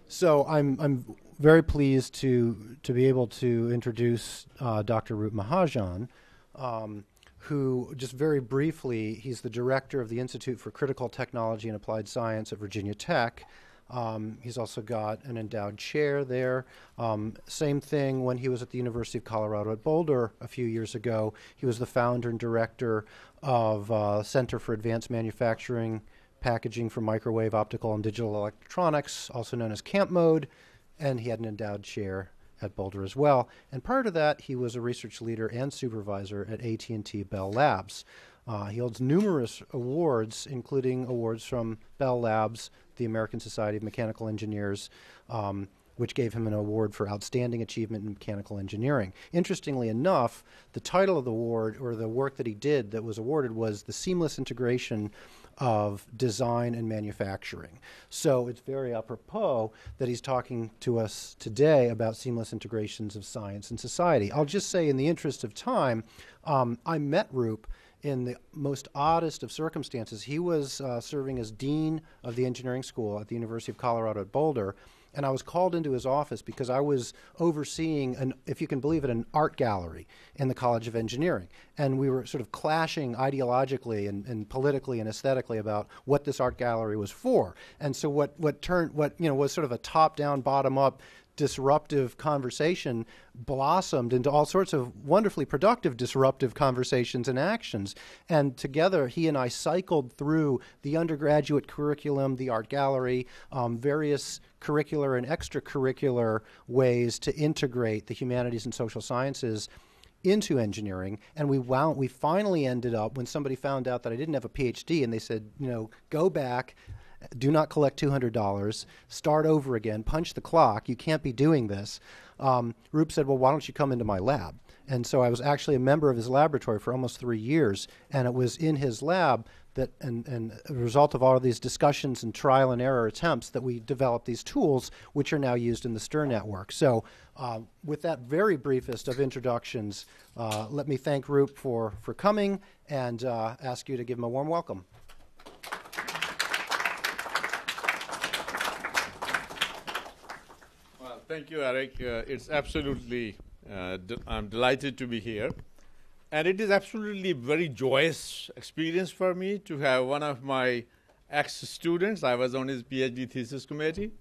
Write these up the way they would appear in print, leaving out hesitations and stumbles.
So I'm very pleased to be able to introduce Dr. Roop Mahajan, who just very briefly, he's the director of the Institute for Critical Technology and Applied Science at Virginia Tech. He's also got an endowed chair there. Same thing when he was at the University of Colorado at Boulder a few years ago. He was the founder and director of Center for Advanced Manufacturing Packaging for Microwave, Optical, and Digital Electronics, also known as Camp Mode, and he had an endowed chair at Boulder as well. And prior to that, he was a research leader and supervisor at AT&T Bell Labs. He holds numerous awards, including awards from Bell Labs, the American Society of Mechanical Engineers, which gave him an award for outstanding achievement in mechanical engineering. Interestingly enough, the title of the award, or the work that he did that was awarded, was the seamless integration of design and manufacturing. So it's very apropos that he's talking to us today about seamless integrations of science and society. I'll just say, in the interest of time, I met Roop in the most oddest of circumstances. He was serving as dean of the engineering school at the University of Colorado at Boulder, and I was called into his office because I was overseeing, if you can believe it, an art gallery in the College of Engineering. And we were sort of clashing ideologically and politically and aesthetically about what this art gallery was for. And so what was sort of a top-down, bottom-up disruptive conversation blossomed into all sorts of wonderfully productive disruptive conversations and actions. And together, he and I cycled through the undergraduate curriculum, the art gallery, various curricular and extracurricular ways to integrate the humanities and social sciences into engineering. And we finally ended up, when somebody found out that I didn't have a PhD, and they said, go back, do not collect $200, start over again, punch the clock, you can't be doing this. Roop said, well, why don't you come into my lab? And so I was actually a member of his laboratory for almost 3 years, and it was in his lab that, and a result of all of these discussions and trial and error attempts, that we developed these tools, which are now used in the STIR network. So with that very briefest of introductions, let me thank Roop for coming and ask you to give him a warm welcome. Thank you, Eric. It's absolutely, I'm delighted to be here. And it is absolutely very joyous experience for me to have one of my ex-students, I was on his PhD thesis committee,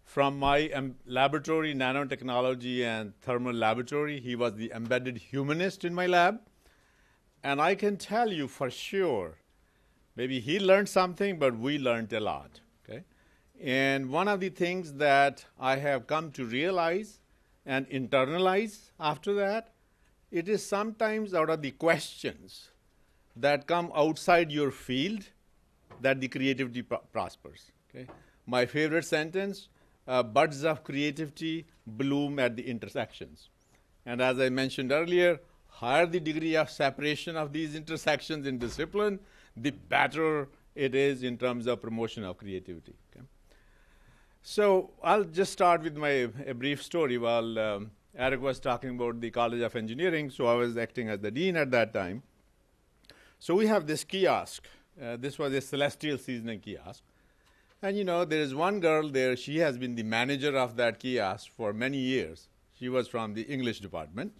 from my laboratory, nanotechnology and thermal laboratory. He was the embedded humanist in my lab. And I can tell you for sure, maybe he learned something, but we learned a lot. And one of the things that I have come to realize and internalize after that, it is sometimes out of the questions that come outside your field that the creativity prospers. My favorite sentence, buds of creativity bloom at the intersections. And as I mentioned earlier, higher the degree of separation of these intersections in discipline, the better it is in terms of promotion of creativity. So I'll just start with a brief story. While Eric was talking about the College of Engineering, so I was acting as the dean at that time. So we have this kiosk. This was a celestial seasoning kiosk. And there is one girl there. She has been the manager of that kiosk for many years. She was from the English department.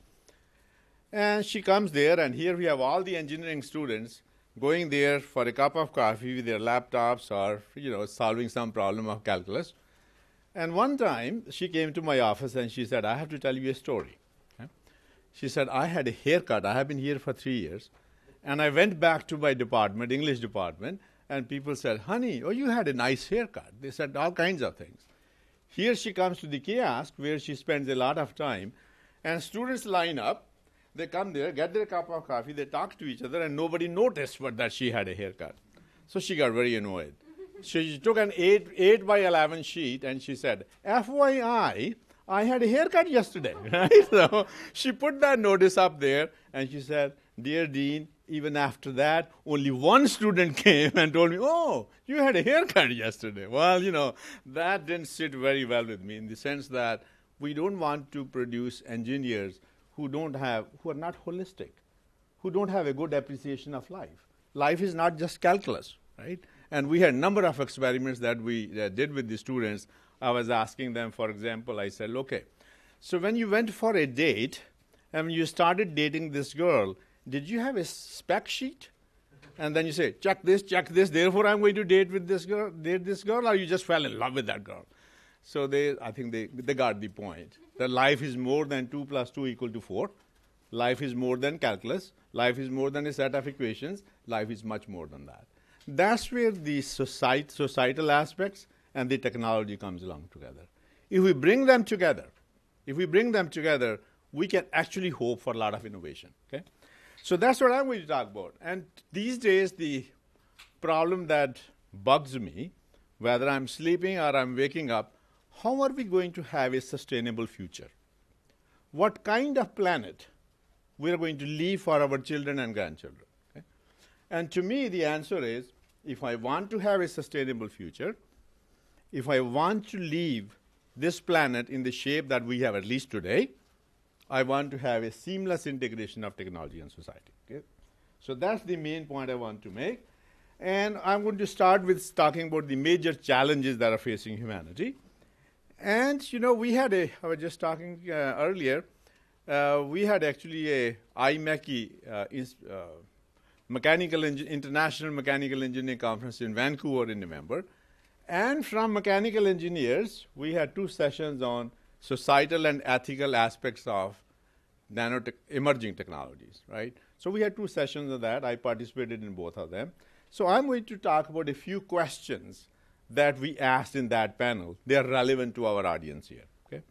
And she comes there, and here we have all the engineering students going there for a cup of coffee with their laptops or solving some problem of calculus. And one time, she came to my office and she said, I have to tell you a story. She said, I had a haircut. I have been here for 3 years. And I went back to my department, English department, and people said, honey, oh, you had a nice haircut. They said all kinds of things. Here she comes to the kiosk where she spends a lot of time, and students line up. They come there, get their cup of coffee, they talk to each other, and nobody noticed that she had a haircut. So she got very annoyed. She took an 8 by 11 sheet and she said, FYI, I had a haircut yesterday. Right? So she put that notice up there and she said, dear Dean, even after that, only one student came and told me, oh, you had a haircut yesterday. Well, that didn't sit very well with me in the sense that we don't want to produce engineers who are not holistic, who don't have a good appreciation of life. Life is not just calculus, right? And we had a number of experiments that we did with the students. I was asking them, for example, I said, okay, so when you went for a date and you started dating this girl, did you have a spec sheet? And then you say, check this, therefore I'm going to date this girl, or you just fell in love with that girl? So I think they got the point. That life is more than 2 + 2 = 4. Life is more than calculus. Life is more than a set of equations. Life is much more than that. That's where the societal aspects and the technology comes along together. If we bring them together, we can actually hope for a lot of innovation. Okay? So that's what I'm going to talk about. And these days, the problem that bugs me, whether I'm sleeping or I'm waking up, how are we going to have a sustainable future? What kind of planet we are going to leave for our children and grandchildren? Okay? And to me, the answer is, if I want to have a sustainable future, if I want to leave this planet in the shape that we have at least today, I want to have a seamless integration of technology and society. Okay? So that's the main point I want to make. And I'm going to start with talking about the major challenges that are facing humanity. And, I was just talking earlier, we had actually a IMechE, International Mechanical Engineering Conference in Vancouver in November. And from mechanical engineers, we had 2 sessions on societal and ethical aspects of emerging technologies, right? So we had 2 sessions of that. I participated in both of them. So I'm going to talk about a few questions that we asked in that panel. They are relevant to our audience here. Okay?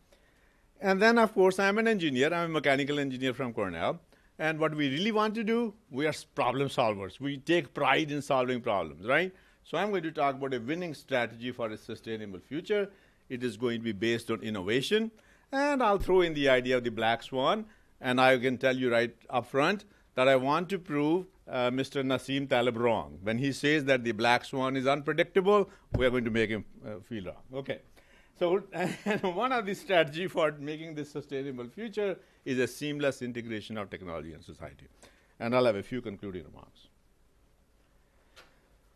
And then, of course, I'm an engineer. I'm a mechanical engineer from Cornell. And what we really want to do, we are problem solvers. We take pride in solving problems, right? So I'm going to talk about a winning strategy for a sustainable future. It is going to be based on innovation. And I'll throw in the idea of the black swan. And I can tell you right up front that I want to prove Mr. Nassim Taleb wrong. When he says that the black swan is unpredictable, we're going to make him feel wrong. Okay. So one of the strategies for making this sustainable future is a seamless integration of technology and society. And I'll have a few concluding remarks.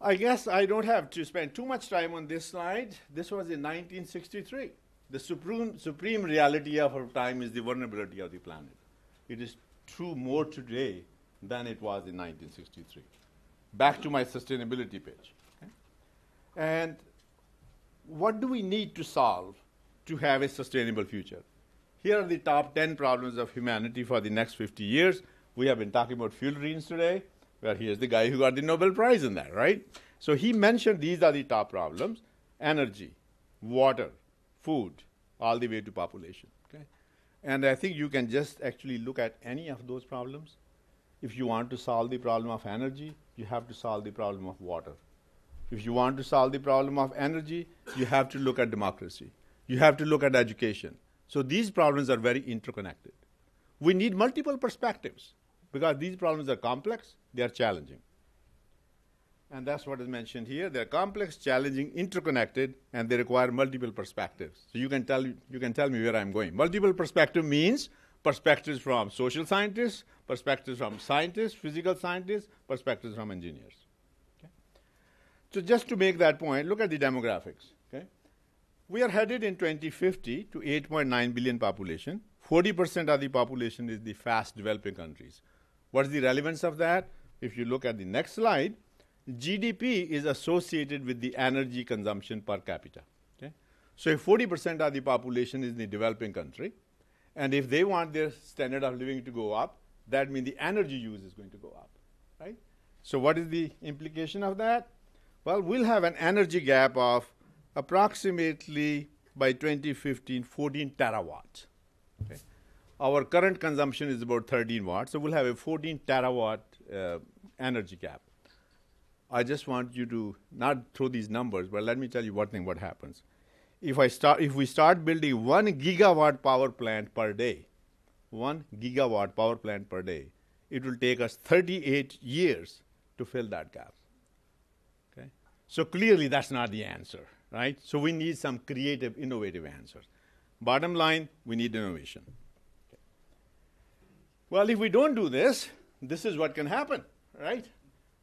I guess I don't have to spend too much time on this slide. This was in 1963. The supreme reality of our time is the vulnerability of the planet. It is true more today than it was in 1963. Back to my sustainability page. Okay? And what do we need to solve to have a sustainable future? Here are the top 10 problems of humanity for the next 50 years. We have been talking about fullerenes today, where here's the guy who got the Nobel Prize in that, right? So he mentioned these are the top problems: energy, water, food, all the way to population. Okay? And I think you can just actually look at any of those problems. If you want to solve the problem of energy, you have to solve the problem of water. If you want to solve the problem of energy, you have to look at democracy. You have to look at education. So these problems are very interconnected. We need multiple perspectives because these problems are complex, they are challenging. And that's what is mentioned here. They're complex, challenging, interconnected, and they require multiple perspectives. So you can tell me where I'm going. Multiple perspective means perspectives from social scientists, perspectives from scientists, physical scientists, perspectives from engineers. Okay? So just to make that point, look at the demographics. Okay? We are headed in 2050 to 8.9 billion population. 40% of the population is the fast developing countries. What's the relevance of that? If you look at the next slide, GDP is associated with the energy consumption per capita. Okay? So if 40% of the population is in the developing country, and if they want their standard of living to go up, that means the energy use is going to go up, right? So what is the implication of that? Well, we'll have an energy gap of approximately, by 2015, 14 terawatts. Okay? Our current consumption is about 13 watts, so we'll have a 14 terawatt energy gap. I just want you to not throw these numbers, but let me tell you what happens. If we start building 1 gigawatt power plant per day, 1 gigawatt power plant per day, it will take us 38 years to fill that gap. Okay? So clearly that's not the answer, right? So we need some creative, innovative answers. Bottom line, we need innovation. Okay. Well, if we don't do this, this is what can happen, right?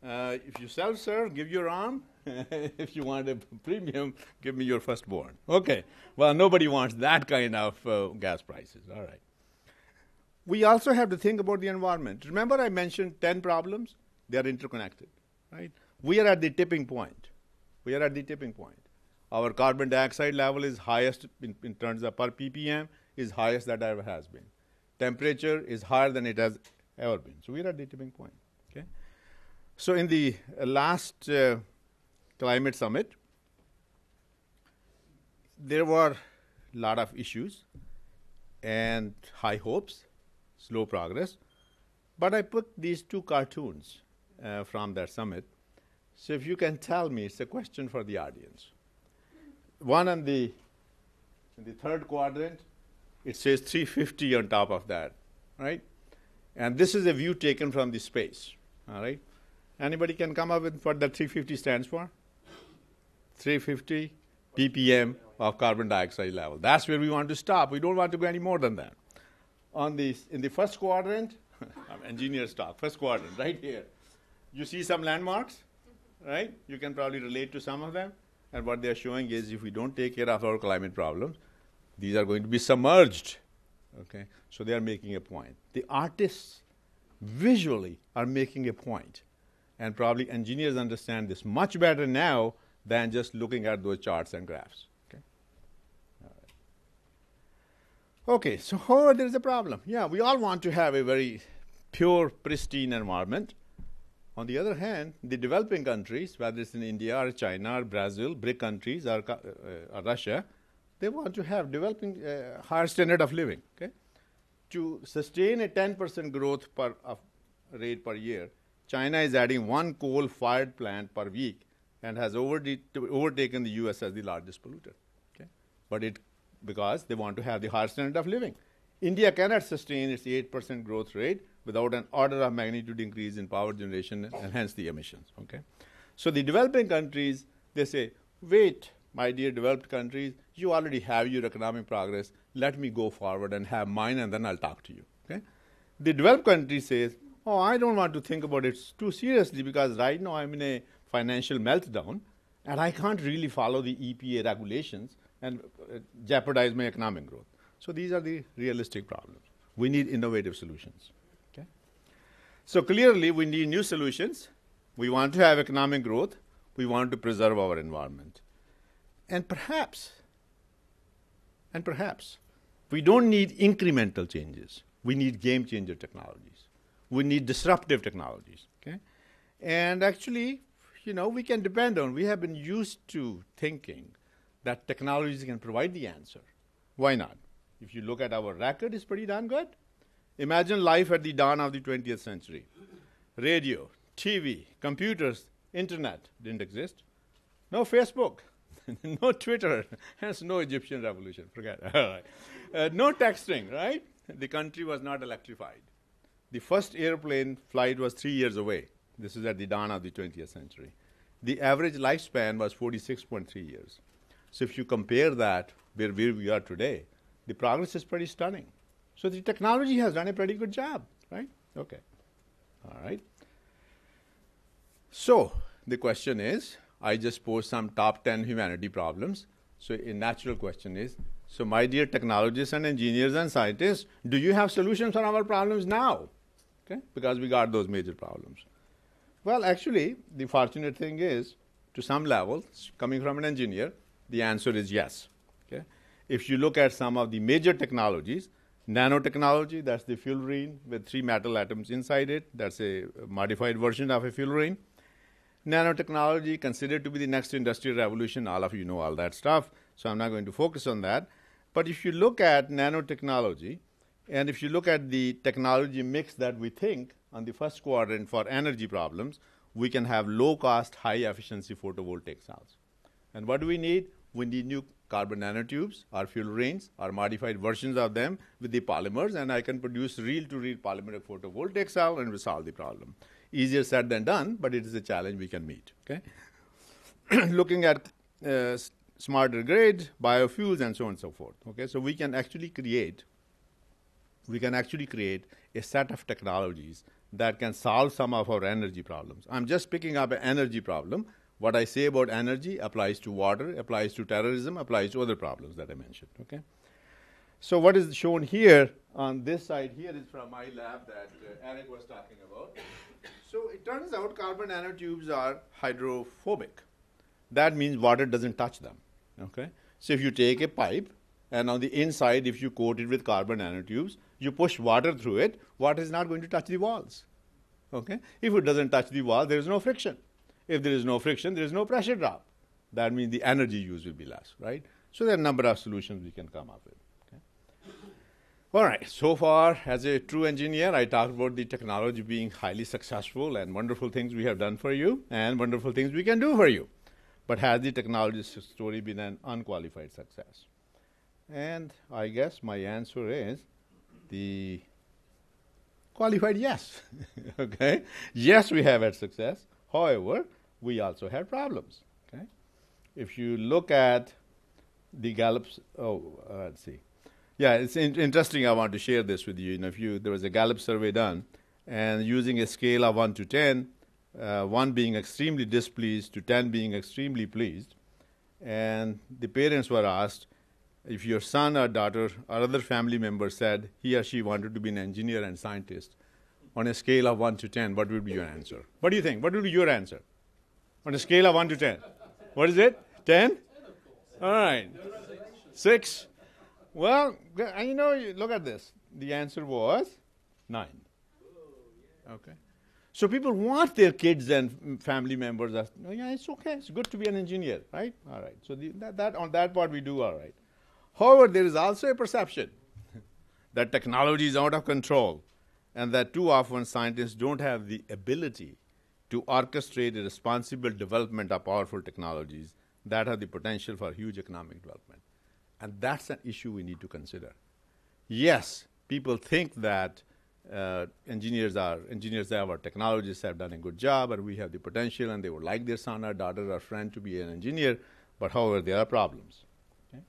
If you self-serve, give your arm, if you want a premium, give me your firstborn. Okay. Well, nobody wants that kind of gas prices. All right. We also have to think about the environment. Remember I mentioned 10 problems? They are interconnected, right? We are at the tipping point. We are at the tipping point. Our carbon dioxide level is highest in terms of per ppm, is highest that ever has been. Temperature is higher than it has ever been. So we are at the tipping point. Okay. So in the last climate summit, there were a lot of issues and high hopes, slow progress. But I put these two cartoons from that summit. So if you can tell me, it's a question for the audience. One in the third quadrant, it says 350 on top of that, right? And this is a view taken from the space, all right? Anybody can come up with what that 350 stands for? 350 ppm of carbon dioxide level. That's where we want to stop. We don't want to go any more than that. In the first quadrant, engineers talk, first quadrant, right here. You see some landmarks, right? You can probably relate to some of them. And what they're showing is if we don't take care of our climate problems, these are going to be submerged. Okay? So they are making a point. The artists visually are making a point. And probably engineers understand this much better now than just looking at those charts and graphs. Okay? All right. Okay, so however, there's a problem. Yeah, we all want to have a very pure, pristine environment. On the other hand, the developing countries, whether it's in India or China or Brazil, BRIC countries or Russia, they want to have developing higher standard of living. Okay? To sustain a 10% growth rate per year, China is adding one coal-fired plant per week and has overtaken the U.S. as the largest polluter. Okay? But because they want to have the higher standard of living. India cannot sustain its 8% growth rate without an order of magnitude increase in power generation and hence the emissions. Okay? So the developing countries, they say, wait, my dear developed countries, you already have your economic progress. Let me go forward and have mine and then I'll talk to you. Okay? The developed country says, oh, I don't want to think about it too seriously because right now I'm in a financial meltdown and I can't really follow the EPA regulations and jeopardize my economic growth. So these are the realistic problems. We need innovative solutions. Okay? So clearly we need new solutions. We want to have economic growth. We want to preserve our environment. And perhaps, we don't need incremental changes. We need game changer technologies. We need disruptive technologies. Okay? And actually, we can depend on, we have been used to thinking that technologies can provide the answer. Why not? If you look at our record, it's pretty darn good. Imagine life at the dawn of the 20th century. Radio, TV, computers, internet didn't exist. No Facebook, no Twitter, hence no Egyptian revolution, forget it. All right. No texting, right? The country was not electrified. The first airplane flight was 3 years away. This is at the dawn of the 20th century. The average lifespan was 46.3 years. So if you compare that where we are today, the progress is pretty stunning. So the technology has done a pretty good job, right? Okay. All right. So the question is, I just posed some top 10 humanity problems. So a natural question is, so my dear technologists and engineers and scientists, do you have solutions for our problems now? Okay? Because we got those major problems. Well, actually, the fortunate thing is, to some level, coming from an engineer, the answer is yes. Okay? If you look at some of the major technologies, nanotechnology, that's the fullerene with 3 metal atoms inside it. That's a modified version of a fullerene. Nanotechnology, considered to be the next industrial revolution. All of you know all that stuff, so I'm not going to focus on that. But if you look at nanotechnology, and if you look at the technology mix that we think on the first quadrant for energy problems, we can have low-cost, high-efficiency photovoltaic cells. And what do we need? We need new carbon nanotubes, or fullerenes, or modified versions of them with the polymers, and I can produce reel-to-reel polymeric photovoltaic cell, and we solve the problem. Easier said than done, but it is a challenge we can meet. Okay? Looking at smarter grids, biofuels, and so on and so forth. Okay? So we can actually create a set of technologies that can solve some of our energy problems. I'm just picking up an energy problem. What I say about energy applies to water, applies to terrorism, applies to other problems that I mentioned. Okay. So what is shown here on this side here is from my lab that Eric was talking about. So it turns out carbon nanotubes are hydrophobic. That means water doesn't touch them. Okay. So if you take a pipe and on the inside, if you coat it with carbon nanotubes, you push water through it, water is not going to touch the walls. Okay. If it doesn't touch the wall, there is no friction. If there is no friction, there is no pressure drop. That means the energy use will be less, right? So there are a number of solutions we can come up with. All right, so far, as a true engineer, I talked about the technology being highly successful and wonderful things we have done for you and wonderful things we can do for you. But has the technology story been an unqualified success? And I guess my answer is the qualified yes. Okay? Yes, we have had success. However, we also had problems. Okay? If you look at the Gallup's, let's see. Yeah, it's interesting. I want to share this with you. There was a Gallup survey done, and using a scale of 1 to 10, 1 being extremely displeased to 10 being extremely pleased, and the parents were asked if your son or daughter or other family member said he or she wanted to be an engineer and scientist, on a scale of 1 to 10, what would be your answer? What do you think? What would be your answer? On a scale of 1 to 10. What is it? 10? All right. 6? Well, look at this. The answer was 9. Okay. So people want their kids and family members. Oh, yeah, it's okay. It's good to be an engineer, right? All right. So on that part we do all right. However, there is also a perception that technology is out of control, and that too often scientists don't have the ability to orchestrate a responsible development of powerful technologies that have the potential for huge economic development. And that's an issue we need to consider. Yes, people think that engineers, our technologists have done a good job, and we have the potential, and they would like their son or daughter or friend to be an engineer, but however, there are problems. Okay?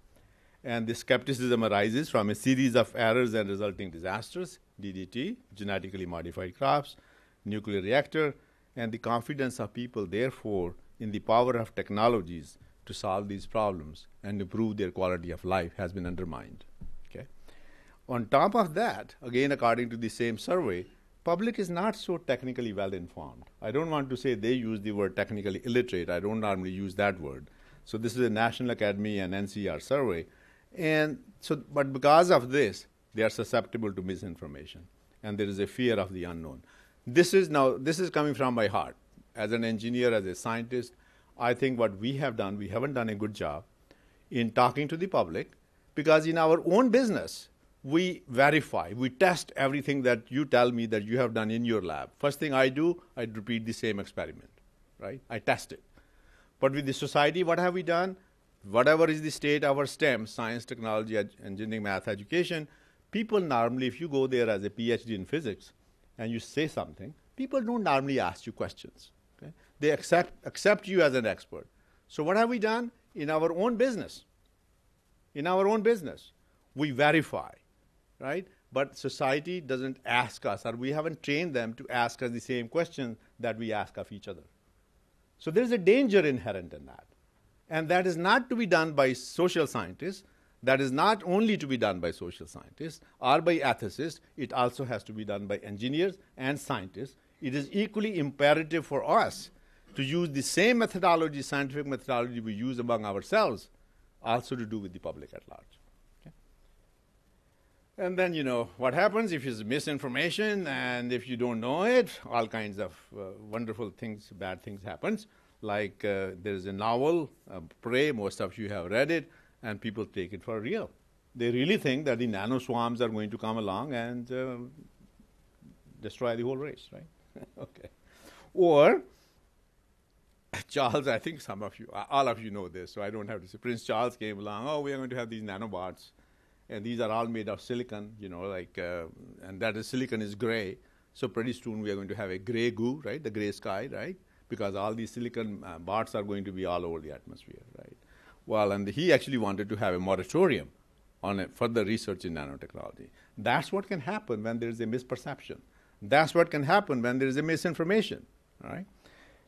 And this skepticism arises from a series of errors and resulting disasters, DDT, genetically modified crops, nuclear reactor, and the confidence of people, therefore, in the power of technologies to solve these problems and improve their quality of life has been undermined. Okay? On top of that, again, according to the same survey, public is not so technically well informed. I don't want to say they use the word technically illiterate. I don't normally use that word. So this is a National Academy and NCR survey. But because of this, they are susceptible to misinformation. And there is a fear of the unknown. This is coming from my heart. As an engineer, as a scientist, I think what we have done, we haven't done a good job in talking to the public, because in our own business, we verify, we test everything that you tell me that you have done in your lab. First thing I do, I repeat the same experiment, right? I test it. But with the society, what have we done? Whatever is the state of our STEM, science, technology, engineering, math, education, people normally, if you go there as a PhD in physics and you say something, people don't normally ask you questions. Okay? They accept you as an expert. So what have we done? In our own business, we verify, right? But society doesn't ask us, or we haven't trained them to ask us the same question that we ask of each other. So there's a danger inherent in that. And that is not to be done by social scientists. That is not only to be done by social scientists or by ethicists. It also has to be done by engineers and scientists. It is equally imperative for us to use the same methodology, scientific methodology we use among ourselves, also to do with the public at large. Okay? And then, what happens if it's misinformation, and if you don't know it, all kinds of wonderful things, bad things happens. Like there's a novel, Prey, most of you have read it, and people take it for real. They really think that the nanoswarms are going to come along and destroy the whole race, right? Okay. Or Charles, I think some of you, all of you know this, so I don't have to say. Prince Charles came along, we are going to have these nanobots, and these are all made of silicon, and that is silicon is gray, so pretty soon we are going to have a gray goo, right, the gray sky, right, because all these silicon bots are going to be all over the atmosphere, right. Well, and he actually wanted to have a moratorium on further research in nanotechnology. That's what can happen when there is a misperception. That's what can happen when there is a misinformation, all right.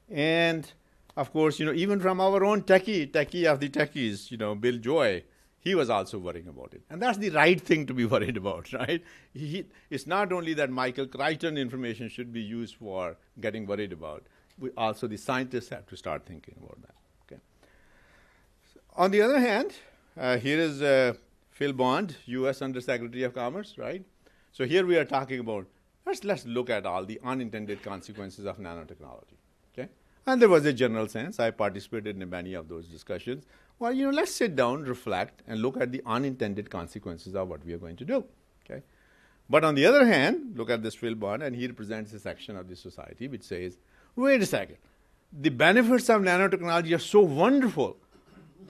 And of course, even from our own techie of the techies, Bill Joy, he was also worrying about it. And that's the right thing to be worried about, right? It's not only that Michael Crichton information should be used for getting worried about. Also, the scientists have to start thinking about that. Okay. On the other hand, here is Phil Bond, U.S. Undersecretary of Commerce, right? So here we are talking about, let's look at all the unintended consequences of nanotechnology. Okay. And there was a general sense. I participated in many of those discussions. Well, let's sit down, reflect, and look at the unintended consequences of what we are going to do. Okay? But on the other hand, look at this Phil Bond, and he represents a section of the society which says, wait a second, the benefits of nanotechnology are so wonderful.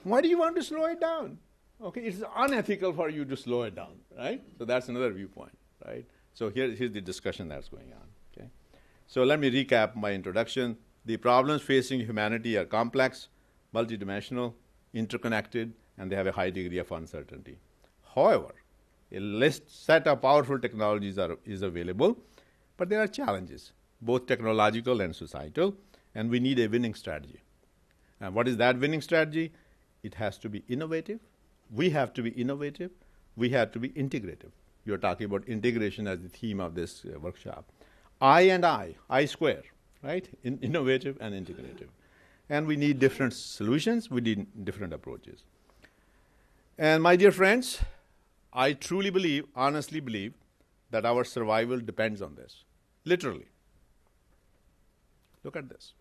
Why do you want to slow it down? Okay, it's unethical for you to slow it down, right? So that's another viewpoint, right? So here's the discussion that's going on. Okay? So let me recap my introduction. The problems facing humanity are complex, multidimensional, interconnected, and they have a high degree of uncertainty. However, a set of powerful technologies is available, but there are challenges, both technological and societal, and we need a winning strategy. And what is that winning strategy? It has to be innovative. We have to be innovative. We have to be integrative. You're talking about integration as the theme of this workshop. I square, right? Innovative and integrative. And we need different solutions. We need different approaches. And my dear friends, I truly believe, honestly believe, that our survival depends on this. Literally. Look at this.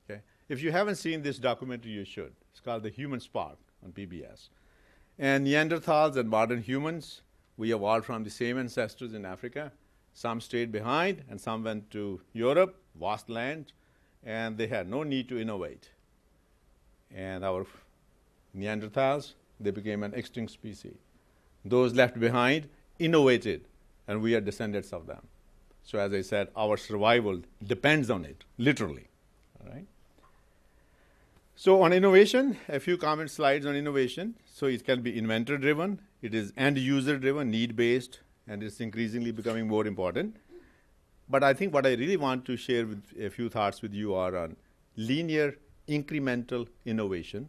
Okay? If you haven't seen this documentary, you should. It's called The Human Spark on PBS. And Neanderthals and modern humans, we evolved from the same ancestors in Africa. Some stayed behind, and some went to Europe, vast land, and they had no need to innovate. And our Neanderthals, they became an extinct species. Those left behind innovated, and we are descendants of them. So as I said, our survival depends on it, literally. All right? So on innovation, a few comment slides on innovation. So it can be inventor-driven, it is end-user-driven, need-based, and it's increasingly becoming more important. But I think what I really want to share with a few thoughts with you are on linear, incremental innovation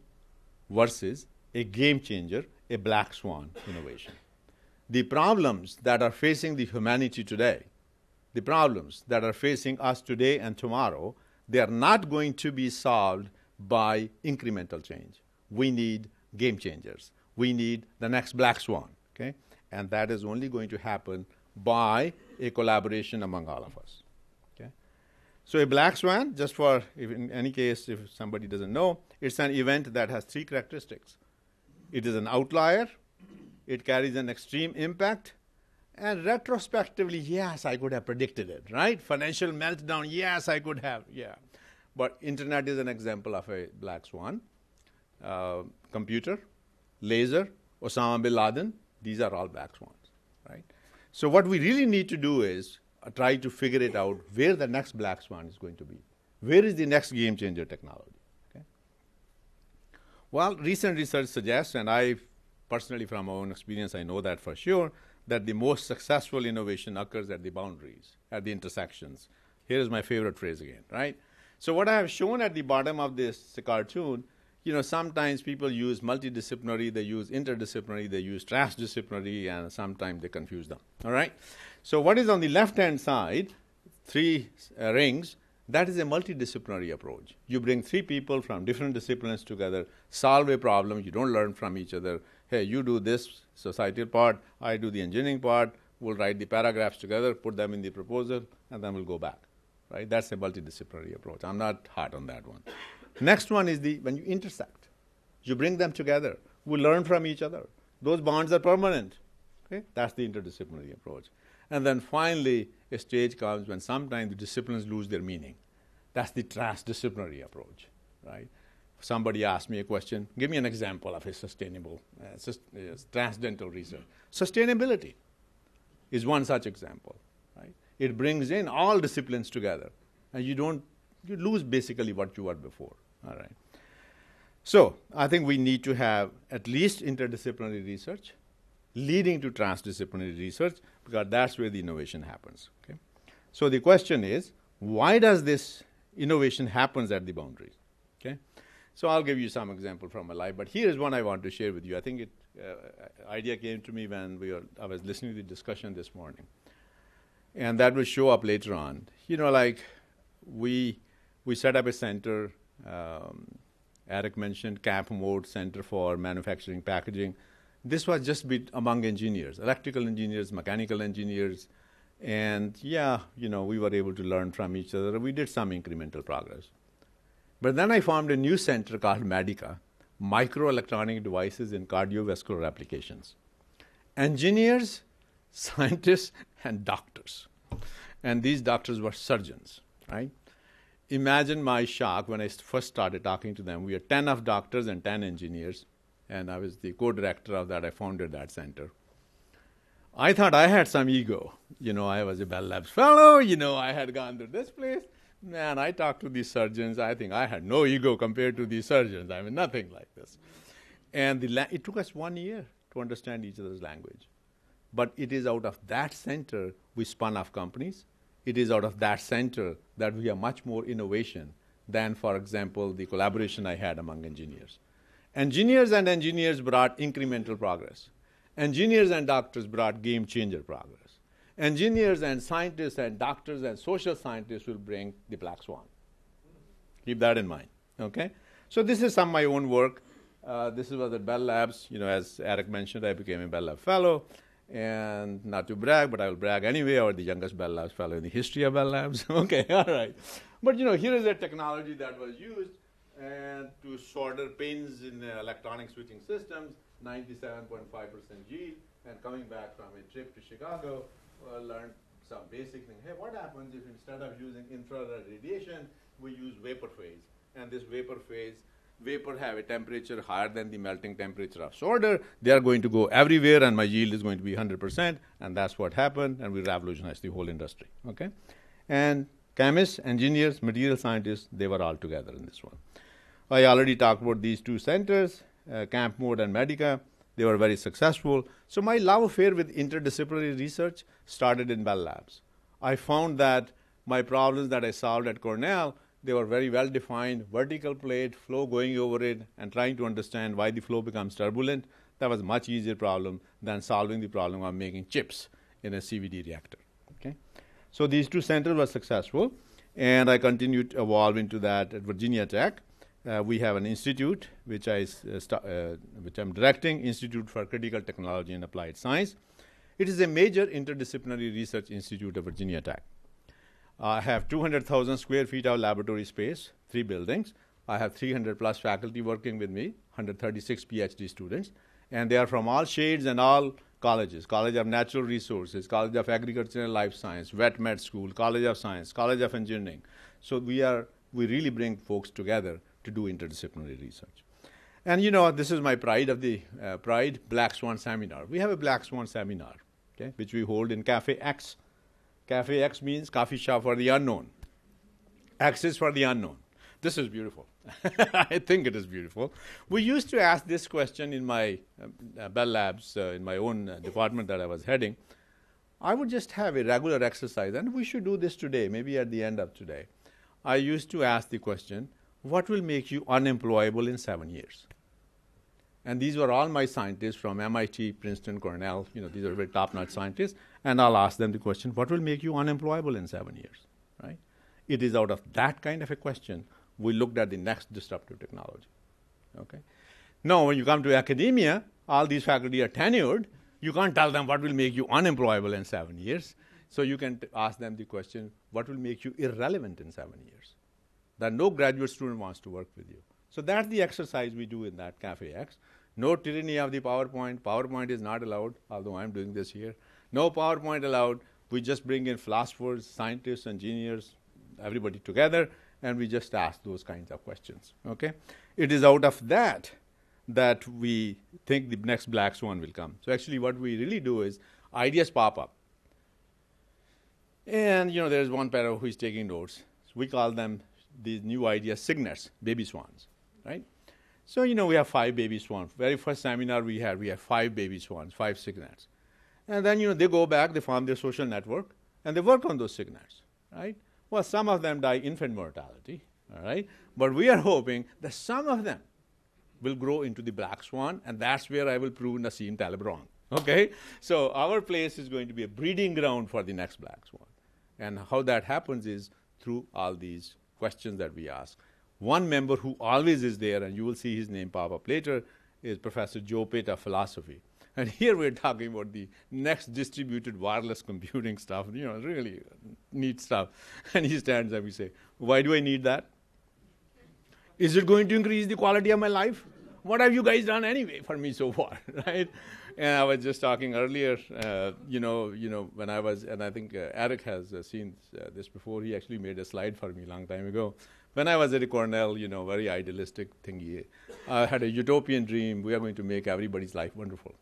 versus a game changer, a black swan innovation. The problems that are facing the humanity today, the problems that are facing us today and tomorrow, they are not going to be solved by incremental change. We need game changers. We need the next black swan, okay? And that is only going to happen by a collaboration among all of us, okay? So a black swan, just for, if in any case, if somebody doesn't know, it's an event that has three characteristics. It is an outlier, it carries an extreme impact, and retrospectively, yes, I could have predicted it, right? Financial meltdown, yes, I could have, yeah. But internet is an example of a black swan. Computer, laser, Osama bin Laden, these are all black swans, right? So what we really need to do is try to figure it out where the next black swan is going to be. Where is the next game changer technology? Okay? Well, recent research suggests, and I personally from my own experience, I know that for sure, that the most successful innovation occurs at the boundaries, at the intersections. Here is my favorite phrase again, right? So what I have shown at the bottom of this cartoon, sometimes people use multidisciplinary, they use interdisciplinary, they use transdisciplinary, and sometimes they confuse them, all right? So what is on the left-hand side, three rings, that is a multidisciplinary approach. You bring three people from different disciplines together, solve a problem, you don't learn from each other. Hey, you do this societal part, I do the engineering part, we'll write the paragraphs together, put them in the proposal, and then we'll go back. Right? That's a multidisciplinary approach. I'm not hard on that one. Next one is when you intersect. You bring them together. We learn from each other. Those bonds are permanent. Okay? That's the interdisciplinary approach. And then finally, a stage comes when sometimes the disciplines lose their meaning. That's the transdisciplinary approach. Right? Somebody asked me a question. Give me an example of a sustainable, transcendental research. Sustainability is one such example. Right? It brings in all disciplines together, and you lose basically what you were before. All right. So I think we need to have at least interdisciplinary research leading to transdisciplinary research, because that's where the innovation happens. Okay. So the question is, why does this innovation happens at the boundaries? Okay, so I'll give you some example from my life, but here is one I want to share with you. I think idea came to me when I was listening to the discussion this morning, and that will show up later on. Like we set up a center. Eric mentioned Camp Mode Center for Manufacturing Packaging. This was just among engineers, electrical engineers, mechanical engineers, and we were able to learn from each other. We did some incremental progress. But then I formed a new center called Medica, Microelectronic Devices in Cardiovascular Applications. Engineers, scientists, and doctors. And these doctors were surgeons, right? Imagine my shock when I first started talking to them. We had 10 of doctors and 10 engineers, and I was the co-director of that. I founded that center. I thought I had some ego. I was a Bell Labs fellow. I had gone to this place. Man, I talked to these surgeons. I think I had no ego compared to these surgeons. I mean, nothing like this. And it took us 1 year to understand each other's language. But it is out of that center we spun off companies. It is out of that center that we have much more innovation than, for example, the collaboration I had among engineers. Engineers and engineers brought incremental progress. Engineers and doctors brought game-changer progress. Engineers and scientists and doctors and social scientists will bring the black swan. Keep that in mind, okay? So this is some of my own work. This was at Bell Labs. As Eric mentioned, I became a Bell Labs fellow. And not to brag, but I will brag anyway, I was the youngest Bell Labs fellow in the history of Bell Labs. Okay, all right. But here is a technology that was used and to solder pins in electronic switching systems, 97.5% yield. And coming back from a trip to Chicago, learned some basic thing. Hey, what happens if instead of using infrared radiation, we use vapor phase? And this vapor have a temperature higher than the melting temperature of solder. They are going to go everywhere, and my yield is going to be 100%, and that's what happened, and we revolutionized the whole industry, okay? And chemists, engineers, material scientists, they were all together in this one. I already talked about these two centers, Camp Mode and Medica. They were very successful. So my love affair with interdisciplinary research started in Bell Labs. I found that my problems that I solved at Cornell, they were very well defined, vertical plate, flow going over it, and trying to understand why the flow becomes turbulent. That was a much easier problem than solving the problem of making chips in a CVD reactor. Okay? So these two centers were successful, and I continued to evolve into that at Virginia Tech. We have an institute which I'm directing, Institute for Critical Technology and Applied Science. It is a major interdisciplinary research institute at Virginia Tech. I have 200,000 square feet of laboratory space, 3 buildings. I have 300 plus faculty working with me, 136 PhD students, and they are from all shades and all colleges, College of Natural Resources, College of Agriculture and Life Science, Vet Med School, College of Science, College of Engineering. So we really bring folks together to do interdisciplinary research. And this is my pride of the Pride Black Swan Seminar. We have a Black Swan Seminar, okay, which we hold in Cafe X. Cafe X means coffee shop for the unknown. X is for the unknown. This is beautiful. I think it is beautiful. We used to ask this question in my Bell Labs, in my own department that I was heading. I would just have a regular exercise, and we should do this today, maybe at the end of today. I used to ask the question, what will make you unemployable in 7 years? And these were all my scientists from MIT, Princeton, Cornell. These are very top-notch scientists. And I'll ask them the question, what will make you unemployable in 7 years? Right? It is out of that kind of a question we looked at the next disruptive technology. Okay? Now, when you come to academia, all these faculty are tenured. You can't tell them what will make you unemployable in 7 years. So you can ask them the question, what will make you irrelevant in 7 years? That no graduate student wants to work with you. So that's the exercise we do in that Cafe X. No tyranny of the PowerPoint. PowerPoint is not allowed, although I'm doing this here. No PowerPoint allowed. We just bring in philosophers, scientists, engineers, everybody together, and we just ask those kinds of questions. Okay? It is out of that we think the next black swan will come. So actually what we really do is ideas pop up. And there's one fellow who is taking notes. So we call them these new ideas signets, baby swans. Right? So, we have 5 baby swans. Very first seminar we had 5 baby swans, 5 signets. And then, they go back, they form their social network, and they work on those signets, right? Well, some of them die infant mortality, all right? But we are hoping that some of them will grow into the black swan, and that's where I will prove Nassim Taleb wrong, okay? So our place is going to be a breeding ground for the next black swan. And how that happens is through all these questions that we ask. One member who always is there, and you will see his name pop up later, is Professor Joe Pitt of philosophy. And here we're talking about the next distributed wireless computing stuff, really neat stuff. And he stands up and we say, why do I need that? Is it going to increase the quality of my life? What have you guys done anyway for me so far, right? And I was just talking earlier, when I was, and I think Eric has seen this before. He actually made a slide for me a long time ago. When I was at Cornell, very idealistic thingy. I had a utopian dream. We are going to make everybody's life wonderful.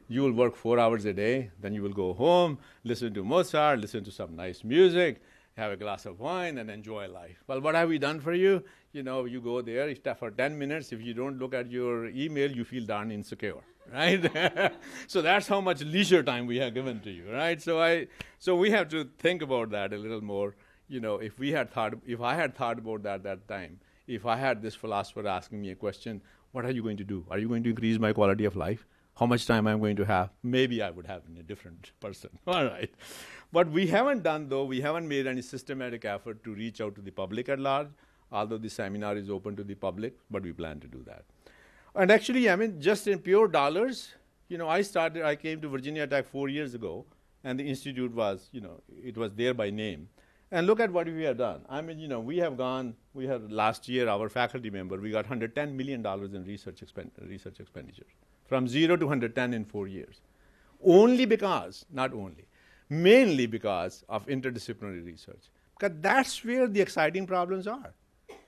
You will work 4 hours a day, then you will go home, listen to Mozart, listen to some nice music, have a glass of wine, and enjoy life. Well, what have we done for you? You go there for 10 minutes. If you don't look at your email, you feel darn insecure, right? So that's how much leisure time we have given to you, right? So we have to think about that a little more. If I had thought about that time, if I had this philosopher asking me a question, what are you going to do? Are you going to increase my quality of life? How much time I'm going to have? Maybe I would have been a different person. All right. But we haven't made any systematic effort to reach out to the public at large, although the seminar is open to the public, but we plan to do that. And actually, just in pure dollars, I came to Virginia Tech 4 years ago, and the institute was, it was there by name. And look at what we have done. We have last year, our faculty member, we got $110 million in research expenditures. From 0 to 110 in 4 years. Mainly because of interdisciplinary research. Because that's where the exciting problems are.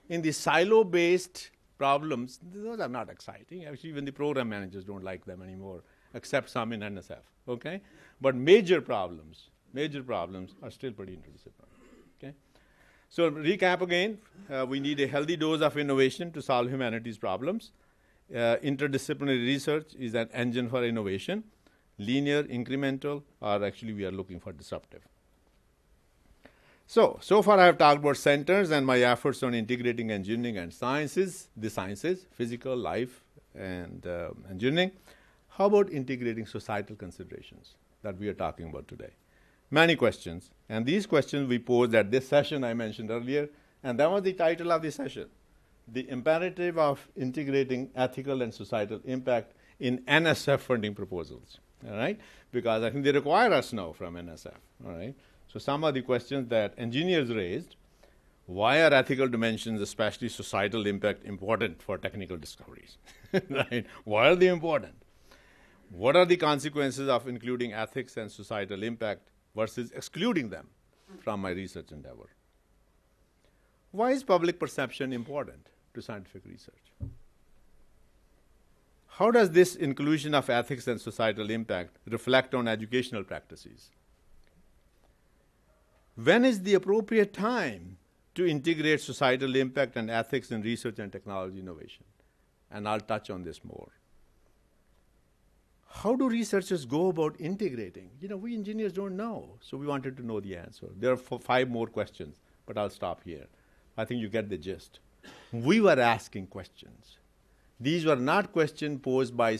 In the silo-based problems, those are not exciting. Actually, even the program managers don't like them anymore, except some in NSF, okay? But major problems are still pretty interdisciplinary, okay? So recap again, we need a healthy dose of innovation to solve humanity's problems. Interdisciplinary research is an engine for innovation. Linear, incremental, or actually we are looking for disruptive. So far I have talked about centers and my efforts on integrating engineering and the sciences, physical, life, and engineering. How about integrating societal considerations that we are talking about today? Many questions, and these questions we posed at this session I mentioned earlier, and that was the title of the session. The imperative of integrating ethical and societal impact in NSF funding proposals, all right? Because I think they require us now from NSF, all right? So some of the questions that engineers raised, why are ethical dimensions, especially societal impact, important for technical discoveries, right? Why are they important? What are the consequences of including ethics and societal impact versus excluding them from my research endeavor? Why is public perception important to scientific research? How does this inclusion of ethics and societal impact reflect on educational practices? When is the appropriate time to integrate societal impact and ethics in research and technology innovation? And I'll touch on this more. How do researchers go about integrating? We engineers don't know, so we wanted to know the answer. There are 5 more questions, but I'll stop here. I think you get the gist. We were asking questions. These were not questions posed by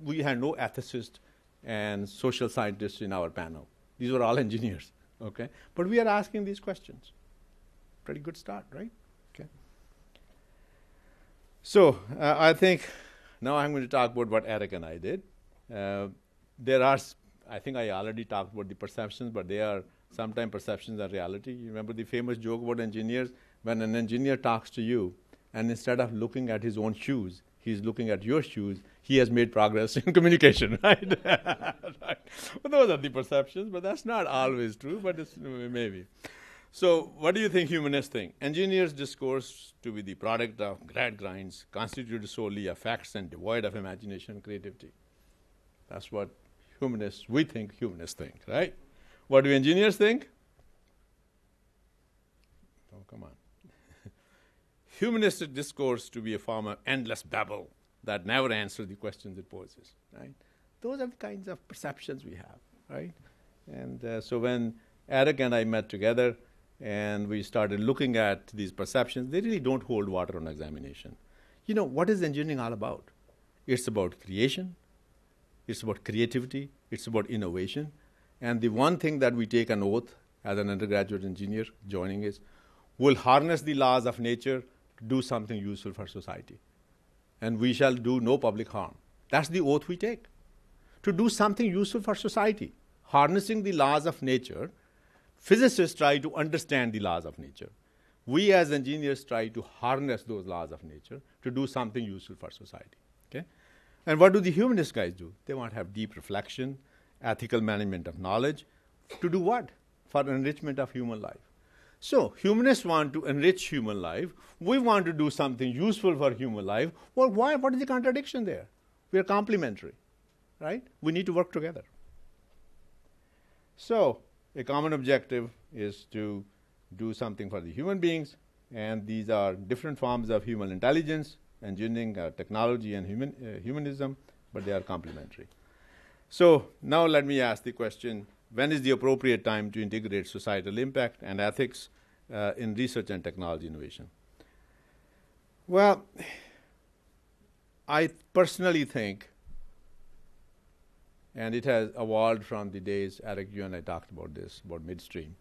we had no ethicists and social scientists in our panel. These were all engineers, okay? But we are asking these questions. Pretty good start, right? Okay. So I think now I'm going to talk about what Eric and I did. I think I already talked about the perceptions, but they are sometimes perceptions are reality. You remember the famous joke about engineers? When an engineer talks to you, and instead of looking at his own shoes, he's looking at your shoes, he has made progress in communication, right? Right. Well, those are the perceptions, but that's not always true, but it's maybe. So what do you think humanists think? Engineers' discourse to be the product of grad grinds, constituted solely of facts and devoid of imagination and creativity. That's what we think humanists think, right? What do engineers think? Oh, come on. Humanistic discourse to be a form of endless babble that never answers the questions it poses, right? Those are the kinds of perceptions we have, right? And so when Eric and I met together, and we started looking at these perceptions. They really don't hold water on examination. You know, what is engineering all about? It's about creation, it's about creativity, it's about innovation. And the one thing that we take an oath as an undergraduate engineer joining is, we'll harness the laws of nature to do something useful for society. And we shall do no public harm. That's the oath we take. To do something useful for society. Harnessing the laws of nature. Physicists try to understand the laws of nature. We as engineers try to harness those laws of nature to do something useful for society. Okay? And what do the humanist guys do? They want to have deep reflection, ethical management of knowledge. To do what? For enrichment of human life. So, humanists want to enrich human life. We want to do something useful for human life. Well, why? What is the contradiction there? We are complementary, right? We need to work together. So, a common objective is to do something for the human beings, and these are different forms of human intelligence, engineering, technology, and humanism, but they are complementary. So, now let me ask the question, when is the appropriate time to integrate societal impact and ethics in research and technology innovation? Well, I personally think, and it has evolved from the days, Eric, you and I talked about this, about midstream.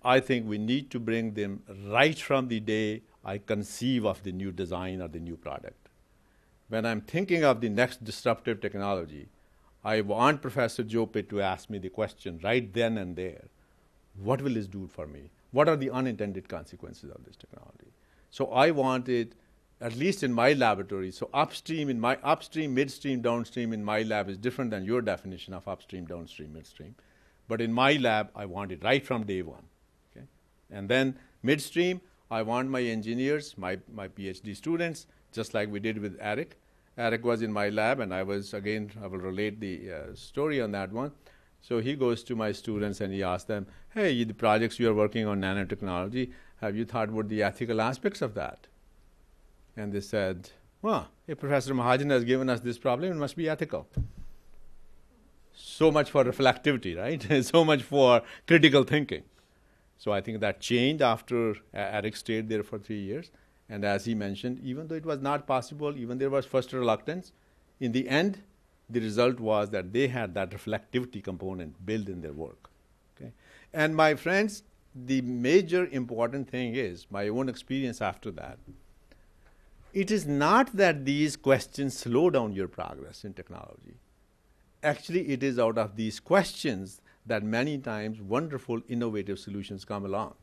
I think we need to bring them right from the day I conceive of the new design or the new product. When I'm thinking of the next disruptive technology, I want Professor Joe Pitt to ask me the question right then and there, what will this do for me? What are the unintended consequences of this technology? So I want it, at least in my laboratory, so upstream, midstream, downstream in my lab is different than your definition of upstream, downstream, midstream. But in my lab, I want it right from day one. Okay? And then midstream, I want my engineers, my PhD students, just like we did with Eric. Eric was in my lab, and I will relate the story on that one. So he goes to my students and he asks them, hey, the projects you are working on nanotechnology, have you thought about the ethical aspects of that? And they said, well, if Professor Mahajan has given us this problem, it must be ethical. So much for reflectivity, right? So much for critical thinking. So I think that changed after Eric stayed there for 3 years. And as he mentioned, even though it was not possible, even there was first reluctance, in the end, the result was that they had that reflectivity component built in their work. Okay? And my friends, the major important thing is, my own experience after that, it is not that these questions slow down your progress in technology. Actually, it is out of these questions that many times wonderful, innovative solutions come along.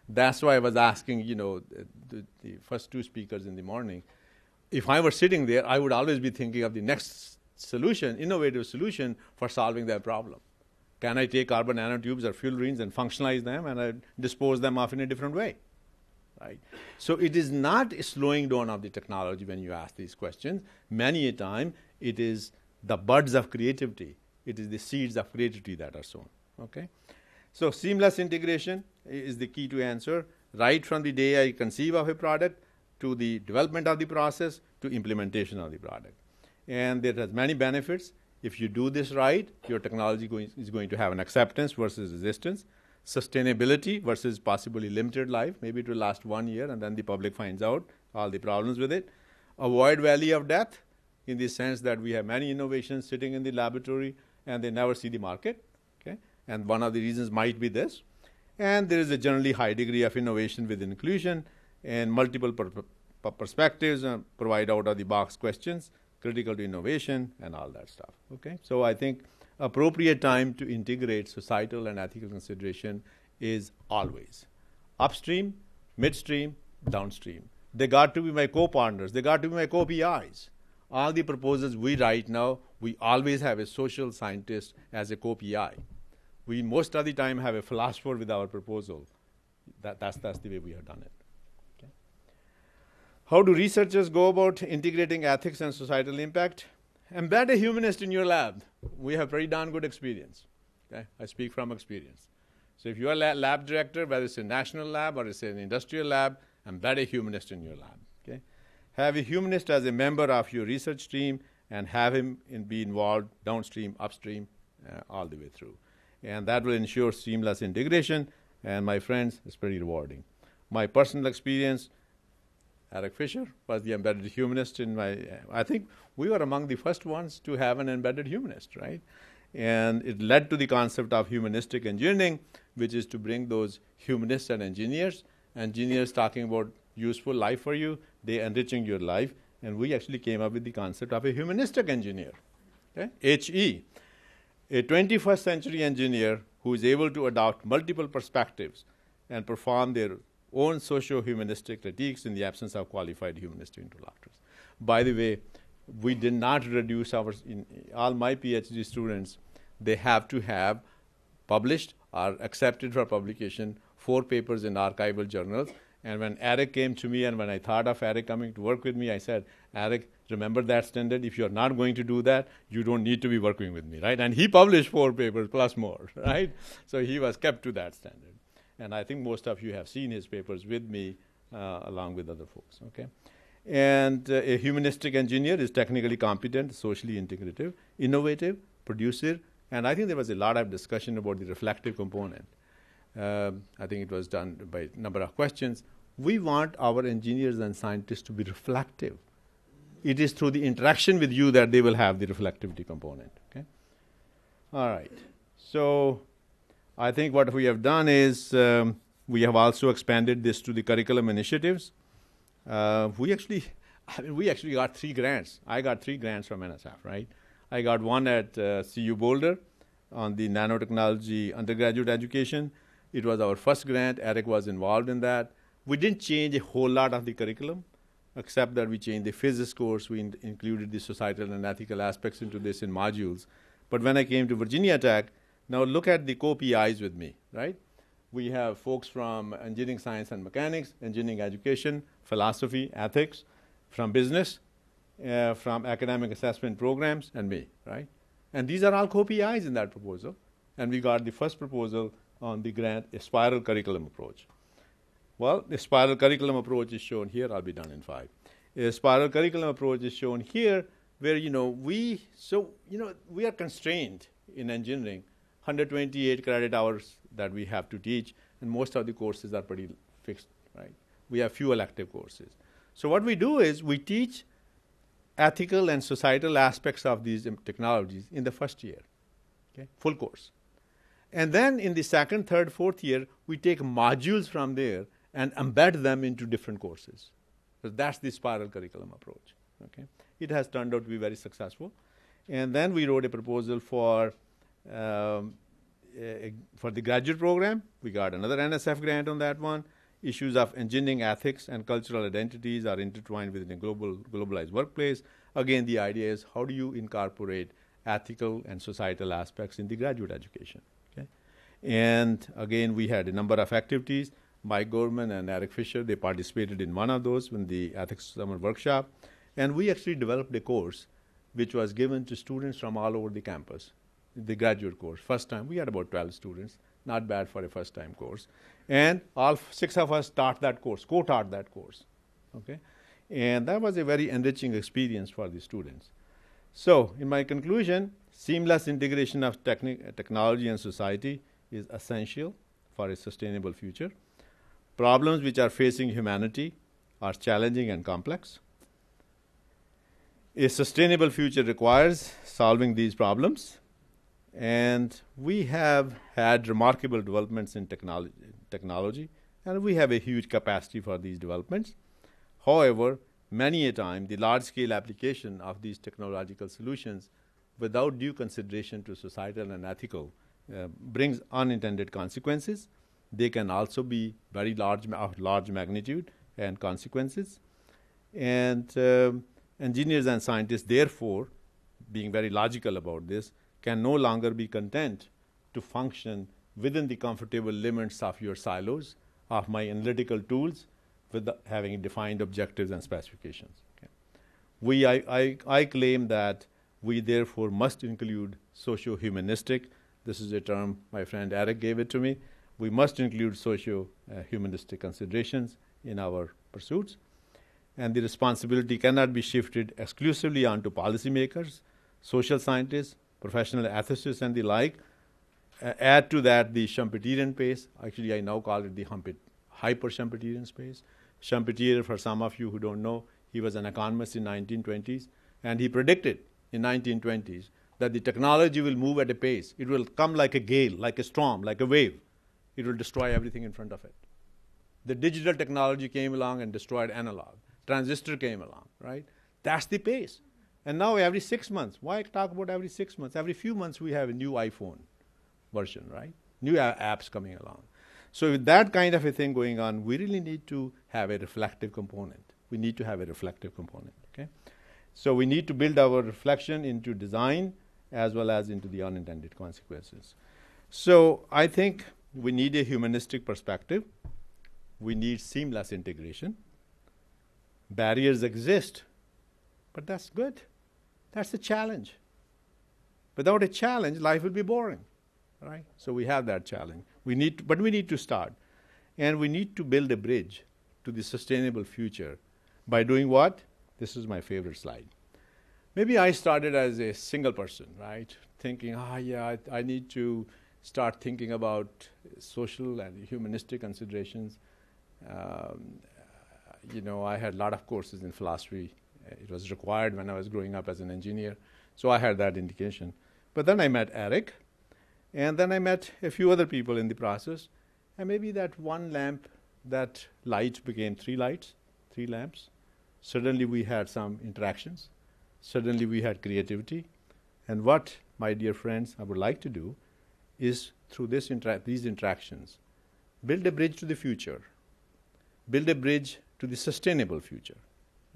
That's why I was asking, the first two speakers in the morning, if I were sitting there, I would always be thinking of the next solution, innovative solution for solving that problem. Can I take carbon nanotubes or fullerenes and functionalize them and dispose them off in a different way? Right? So it is not a slowing down of the technology when you ask these questions. Many a time, it is the buds of creativity. It is the seeds of creativity that are sown. Okay? So seamless integration is the key to answer, right from the day I conceive of a product to the development of the process to implementation of the product. And there has many benefits. If you do this right, your technology is going to have an acceptance versus resistance, sustainability versus possibly limited life, maybe it will last 1 year and then the public finds out all the problems with it. Avoid valley of death in the sense that we have many innovations sitting in the laboratory and they never see the market. Okay? And one of the reasons might be this. And there is a generally high degree of innovation with inclusion and multiple perspectives, provide out-of-the-box questions, critical to innovation, and all that stuff. Okay? So I think appropriate time to integrate societal and ethical consideration is always upstream, midstream, downstream. They got to be my co-partners. They got to be my co-PIs. All the proposals we write now, we always have a social scientist as a co-PI. We most of the time have a philosopher with our proposal. That's the way we have done it. Okay. How do researchers go about integrating ethics and societal impact? Embed a humanist in your lab. We have very darn good experience. Okay? I speak from experience. So if you are a lab director, whether it's a national lab or it's an industrial lab, embed a humanist in your lab. Okay? Have a humanist as a member of your research team and have him be involved downstream, upstream, all the way through. And that will ensure seamless integration. And my friends, it's pretty rewarding. My personal experience, Eric Fisher was the embedded humanist I think we were among the first ones to have an embedded humanist, right? And it led to the concept of humanistic engineering, which is to bring those humanists and engineers talking about useful life for you, they enriching your life, and we actually came up with the concept of a humanistic engineer, okay? HE, a 21st century engineer who is able to adopt multiple perspectives and perform their own socio-humanistic critiques in the absence of qualified humanistic interlocutors. By the way, we did not reduce all my PhD students, they have to have published or accepted for publication 4 papers in archival journals. And when Eric came to me, and when I thought of Eric coming to work with me, I said, Eric, remember that standard. If you're not going to do that, you don't need to be working with me, right? And he published 4 papers plus more, right? So he was kept to that standard. And I think most of you have seen his papers with me along with other folks, okay? And a humanistic engineer is technically competent, socially integrative, innovative, producer, and I think there was a lot of discussion about the reflective component. I think it was done by a number of questions. We want our engineers and scientists to be reflective. It is through the interaction with you that they will have the reflectivity component, okay? All right. So I think what we have done is we have also expanded this to the curriculum initiatives. We actually got 3 grants. I got 3 grants from NSF, right? I got one at CU Boulder on the nanotechnology undergraduate education. It was our first grant. Eric was involved in that. We didn't change a whole lot of the curriculum, except that we changed the physics course. We included the societal and ethical aspects into this in modules. But when I came to Virginia Tech, now look at the co-PIs with me, right? We have folks from engineering science and mechanics, engineering education, philosophy, ethics, from business, from academic assessment programs, and me, right? And these are all co-PIs in that proposal. And we got the first proposal on the grant, a spiral curriculum approach. Well, the spiral curriculum approach is shown here. I'll be done in 5. A spiral curriculum approach is shown here where, we are constrained in engineering, 128 credit hours that we have to teach, and most of the courses are pretty fixed, right? We have few elective courses. So what we do is we teach ethical and societal aspects of these technologies in the first year, okay, full course. And then in the 2nd, 3rd, 4th year, we take modules from there and embed them into different courses. So that's the spiral curriculum approach, okay? It has turned out to be very successful. And then we wrote a proposal for the graduate program. We got another NSF grant on that one. Issues of engineering ethics and cultural identities are intertwined within a globalized workplace. Again, the idea is how do you incorporate ethical and societal aspects in the graduate education, okay? And again, we had a number of activities. Mike Gorman and Eric Fisher, they participated in one of those in the ethics summer workshop. And we actually developed a course which was given to students from all over the campus, the graduate course. First time, we had about 12 students, not bad for a first-time course. And all 6 of us taught that course, co-taught that course, okay? And that was a very enriching experience for the students. So, in my conclusion, seamless integration of technology and society is essential for a sustainable future. Problems which are facing humanity are challenging and complex. A sustainable future requires solving these problems. And we have had remarkable developments in technology, and we have a huge capacity for these developments. However, many a time, the large-scale application of these technological solutions without due consideration to societal and ethical brings unintended consequences. They can also be very large magnitude and consequences. And engineers and scientists, therefore, being very logical about this, can no longer be content to function within the comfortable limits of your silos, of my analytical tools, with having defined objectives and specifications. Okay. I claim that we therefore must include socio-humanistic. This is a term my friend Eric gave it to me. We must include socio-humanistic considerations in our pursuits. And the responsibility cannot be shifted exclusively onto policymakers, social scientists, professional ethicists, and the like. Add to that the Schumpeterian pace. Actually, I now call it the hyper-Schumpeterian space. Schumpeter, for some of you who don't know, he was an economist in 1920s, and he predicted in 1920s that the technology will move at a pace. It will come like a gale, like a storm, like a wave. It will destroy everything in front of it. The digital technology came along and destroyed analog. Transistor came along, right? That's the pace. And now every 6 months, why talk about every 6 months? Every few months we have a new iPhone version, right? New apps coming along. So with that kind of a thing going on, we really need to have a reflective component. We need to have a reflective component, okay? So we need to build our reflection into design as well as into the unintended consequences. So I think we need a humanistic perspective. We need seamless integration. Barriers exist, but that's good. That's a challenge. Without a challenge, life will be boring, right? So we have that challenge. But we need to start. And we need to build a bridge to the sustainable future by doing what? This is my favorite slide. Maybe I started as a single person, right? Thinking, I need to start thinking about social and humanistic considerations. I had a lot of courses in philosophy. It was required when I was growing up as an engineer. So I had that indication. But then I met Eric, and then I met a few other people in the process. And maybe that one lamp, that light became 3 lights, 3 lamps. Suddenly we had some interactions. Suddenly we had creativity. And what, my dear friends, I would like to do is through these interactions, build a bridge to the future. Build a bridge to the sustainable future,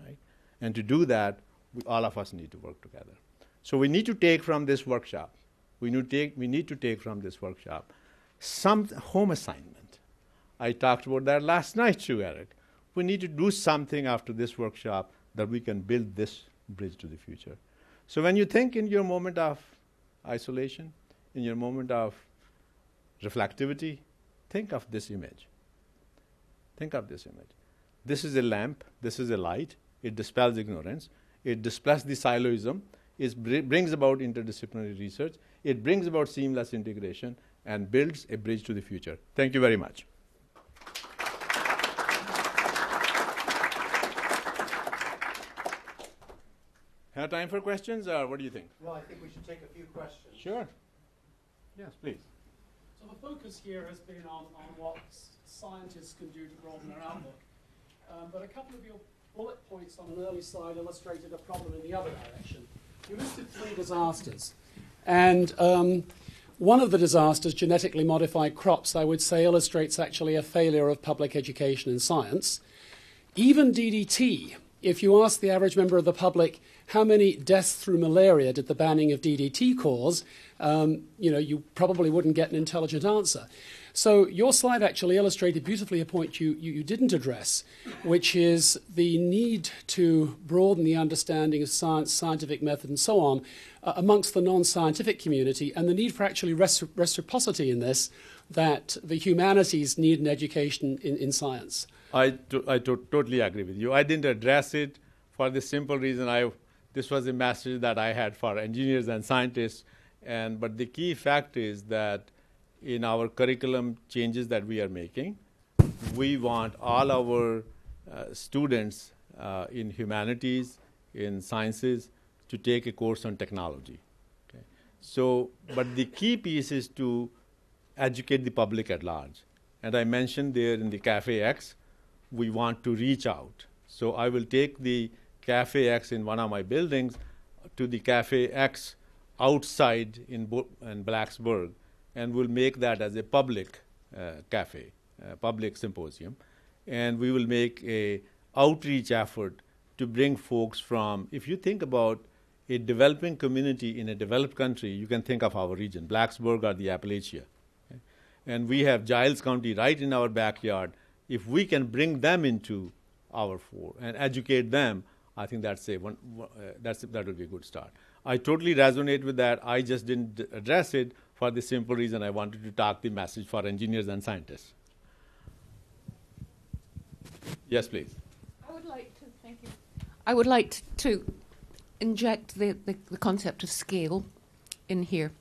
right? And to do that, all of us need to work together. So we need to take from this workshop, we need to take from this workshop some home assignment. I talked about that last night too, Eric. We need to do something after this workshop that we can build this bridge to the future. So when you think in your moment of isolation, in your moment of reflectivity, think of this image. Think of this image. This is a lamp. This is a light. It dispels ignorance. It dispels the siloism. It brings about interdisciplinary research. It brings about seamless integration and builds a bridge to the future. Thank you very much. Have time for questions, or what do you think? Well, I think we should take a few questions. Sure. Yes, please. So the focus here has been on what scientists can do to broaden their outlook. But a couple of your bullet points on an early slide illustrated a problem in the other direction. You listed 3 disasters. And one of the disasters, genetically modified crops, I would say illustrates actually a failure of public education in science. Even DDT, if you ask the average member of the public how many deaths through malaria did the banning of DDT cause, you probably wouldn't get an intelligent answer. So your slide actually illustrated beautifully a point you didn't address, which is the need to broaden the understanding of science, scientific method, and so on amongst the non-scientific community, and the need for actually reciprocity in this, that the humanities need an education in science. I totally agree with you. I didn't address it for the simple reason this was a message that I had for engineers and scientists. But the key fact is that in our curriculum changes that we are making, we want all our students in humanities, in sciences, to take a course on technology. Okay? But the key piece is to educate the public at large. And I mentioned there in the Cafe X, we want to reach out. So I will take the Cafe X in one of my buildings to the Cafe X outside in Blacksburg, and we'll make that as a public cafe, public symposium. And we will make a outreach effort to bring folks from, if you think about a developing community in a developed country, you can think of our region, Blacksburg or the Appalachia. Okay? And we have Giles County right in our backyard. If we can bring them into our fore and educate them, I think that would be a good start. I totally resonate with that. I just didn't address it for the simple reason I wanted to talk the message for engineers and scientists. Yes, please. I would like to inject the concept of scale in here.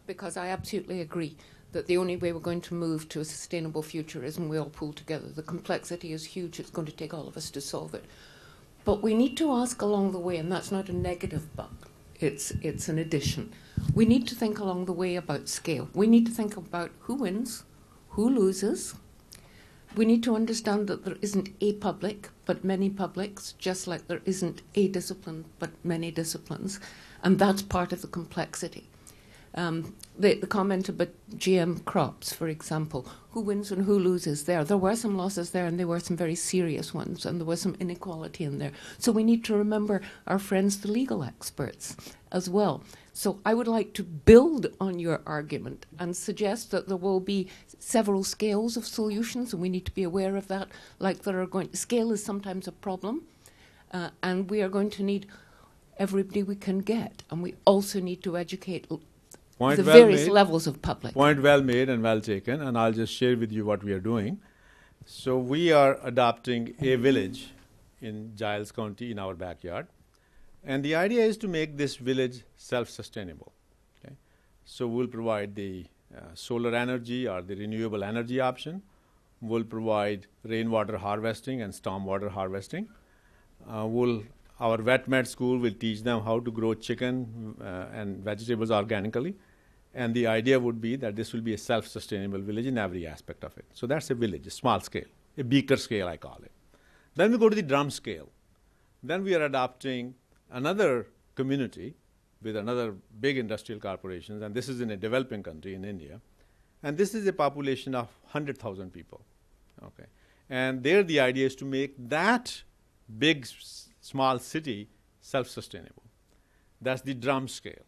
because I absolutely agree that the only way we're going to move to a sustainable future is when we all pull together. The complexity is huge. It's going to take all of us to solve it. But we need to ask along the way, and that's not a negative but. It's an addition. We need to think along the way about scale. We need to think about who wins, who loses. We need to understand that there isn't a public, but many publics, just like there isn't a discipline, but many disciplines. And that's part of the complexity. The comment about GM crops, for example, who wins and who loses there. There were some losses there, and there were some very serious ones, and there was some inequality in there. So we need to remember our friends, the legal experts, as well. So I would like to build on your argument and suggest that there will be several scales of solutions, and we need to be aware of that. Like scale is sometimes a problem, and we are going to need everybody we can get, and we also need to educate Point the well various made. levels of public. Point well made and well taken, and I'll just share with you what we are doing. So we are adopting a village in Giles County in our backyard, and the idea is to make this village self-sustainable. Okay? So we'll provide the solar energy or the renewable energy option. We'll provide rainwater harvesting and stormwater harvesting. Our vet med school will teach them how to grow chicken and vegetables organically. And the idea would be that this will be a self-sustainable village in every aspect of it. So that's a village, a small scale, a beaker scale, I call it. Then we go to the drum scale. Then we are adopting another community with another big industrial corporations, and this is in a developing country in India. And this is a population of 100,000 people. Okay. And there the idea is to make that big small city self-sustainable. That's the drum scale.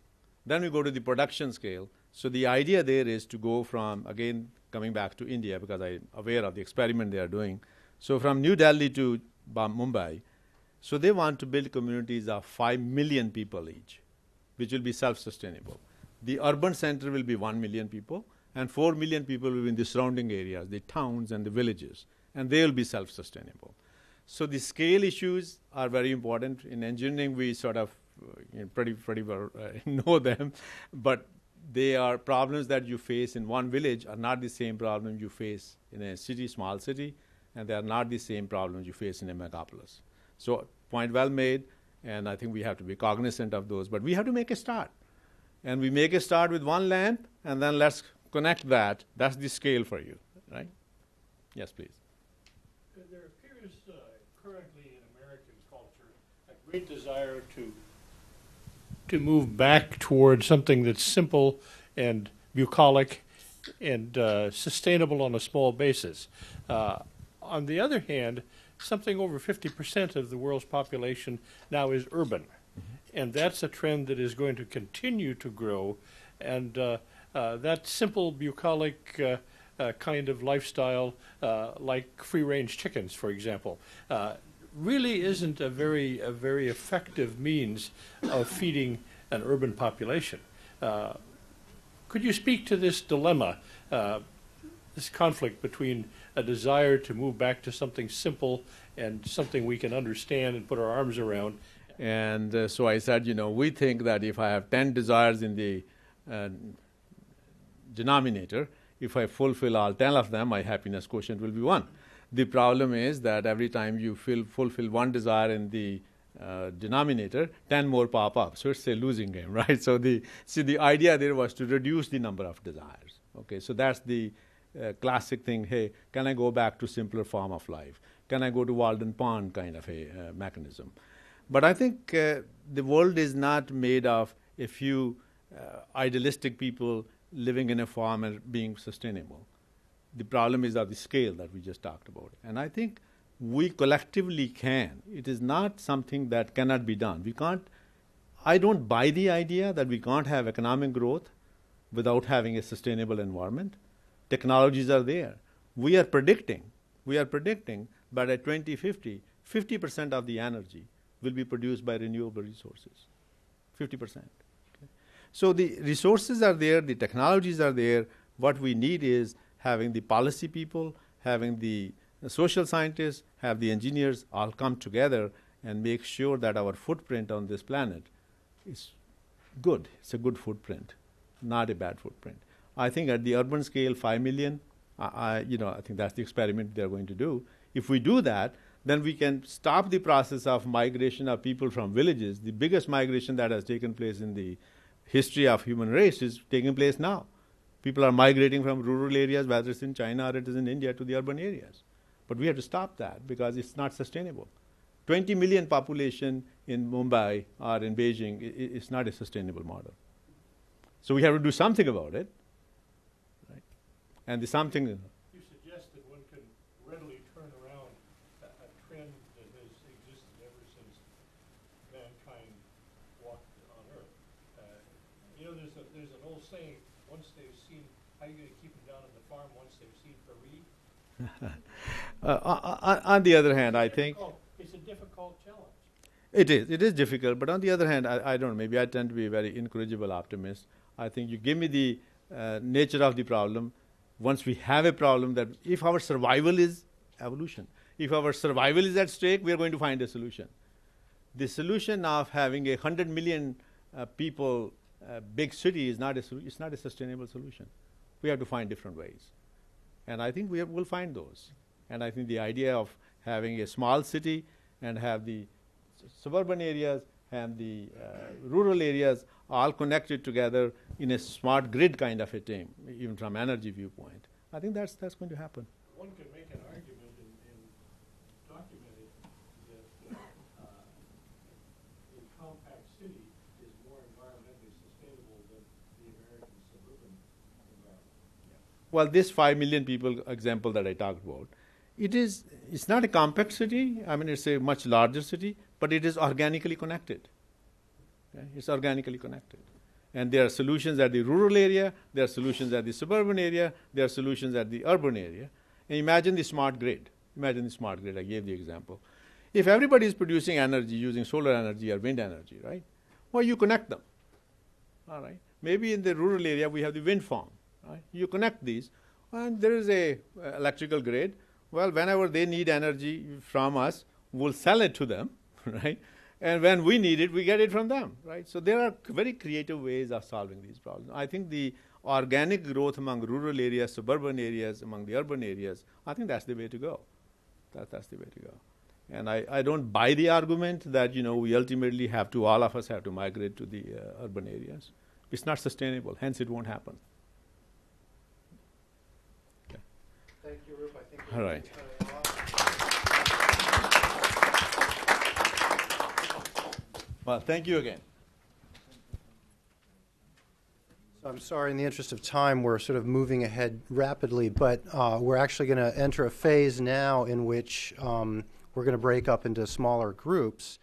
Then we go to the production scale. So the idea there is to go from, again, coming back to India, because I'm aware of the experiment they are doing. So from New Delhi to Mumbai, so they want to build communities of 5 million people each, which will be self-sustainable. The urban center will be 1 million people, and 4 million people will be in the surrounding areas, the towns and the villages, and they will be self-sustainable. So the scale issues are very important. In engineering, we sort of pretty well know them, but they are problems that you face in one village are not the same problem you face in a city, small city, and they are not the same problems you face in a megapolis. So point well made, and I think we have to be cognizant of those, but we have to make a start. And we make a start with one lamp, and then let's connect that. That's the scale for you, right? Yes, please. There appears currently in American culture a great desire to move back towards something that's simple and bucolic and sustainable on a small basis. On the other hand, something over 50% of the world's population now is urban. Mm-hmm. And that's a trend that is going to continue to grow. And that simple, bucolic kind of lifestyle, like free-range chickens, for example, really isn't a very effective means of feeding an urban population. Could you speak to this dilemma, this conflict between a desire to move back to something simple and something we can understand and put our arms around? And so I said, we think that if I have 10 desires in the denominator, if I fulfill all 10 of them, my happiness quotient will be 1. The problem is that every time you fulfill one desire in the denominator, 10 more pop up. So it's a losing game, right? So the idea there was to reduce the number of desires. Okay, so that's the classic thing. Hey, can I go back to simpler form of life? Can I go to Walden Pond kind of a mechanism? But I think the world is not made of a few idealistic people living in a farm and being sustainable. The problem is of the scale that we just talked about. And I think we collectively can. It is not something that cannot be done. I don't buy the idea that we can't have economic growth without having a sustainable environment. Technologies are there. We are predicting that at 2050, 50% of the energy will be produced by renewable resources. 50%. Okay. So the resources are there, the technologies are there. What we need is having the policy people, having the social scientists, have the engineers all come together and make sure that our footprint on this planet is good. It's a good footprint. not a bad footprint. I think at the urban scale, 5 million, I think that's the experiment they're going to do. If we do that, then we can stop the process of migration of people from villages. The biggest migration that has taken place in the history of human race is taking place now. People are migrating from rural areas, whether it's in China or it is in India, to the urban areas. But we have to stop that because it's not sustainable. 20 million population in Mumbai or in Beijing is not a sustainable model. So we have to do something about it. Right? And the something... You suggest that one can readily turn around a trend that has existed ever since mankind walked on Earth. There's an old saying, once they've seen, how are you going to keep them down on the farm once they've seen Fareed? On the other hand, I think... It's a difficult challenge. It is difficult, but on the other hand, I don't know, maybe I tend to be a very incorrigible optimist. I think you give me the nature of the problem. Once we have a problem, that if our survival is evolution, if our survival is at stake, we are going to find a solution. The solution of having 100 million people, big city is not it's not a sustainable solution. We have to find different ways. And I think we'll find those. And I think the idea of having a small city and have the suburban areas and the rural areas all connected together in a smart grid kind of a thing, even from energy viewpoint. I think that's going to happen. One could make an argument and document it that a compact city is more environmentally sustainable than the American suburban environment. Well, this 5 million people example that I talked about, it's not a compact city. I mean, it's a much larger city, but it is organically connected. Okay? It's organically connected. And there are solutions at the rural area, there are solutions at the suburban area, there are solutions at the urban area. And imagine the smart grid. Imagine the smart grid. I gave the example. If everybody is producing energy using solar energy or wind energy, right? Well, you connect them. All right. Maybe in the rural area we have the wind farm. Right? You connect these, and there is a electrical grid. Well, whenever they need energy from us, we'll sell it to them, right? And when we need it, we get it from them, right? So there are very creative ways of solving these problems. I think the organic growth among rural areas, suburban areas, among the urban areas, I think that's the way to go. That's the way to go. And I don't buy the argument that, we ultimately all of us have to migrate to the urban areas. It's not sustainable, hence it won't happen. Okay. Thank you, Roop. I think all right. Well, thank you again. So I'm sorry, in the interest of time, we're sort of moving ahead rapidly, but we're actually going to enter a phase now in which we're going to break up into smaller groups.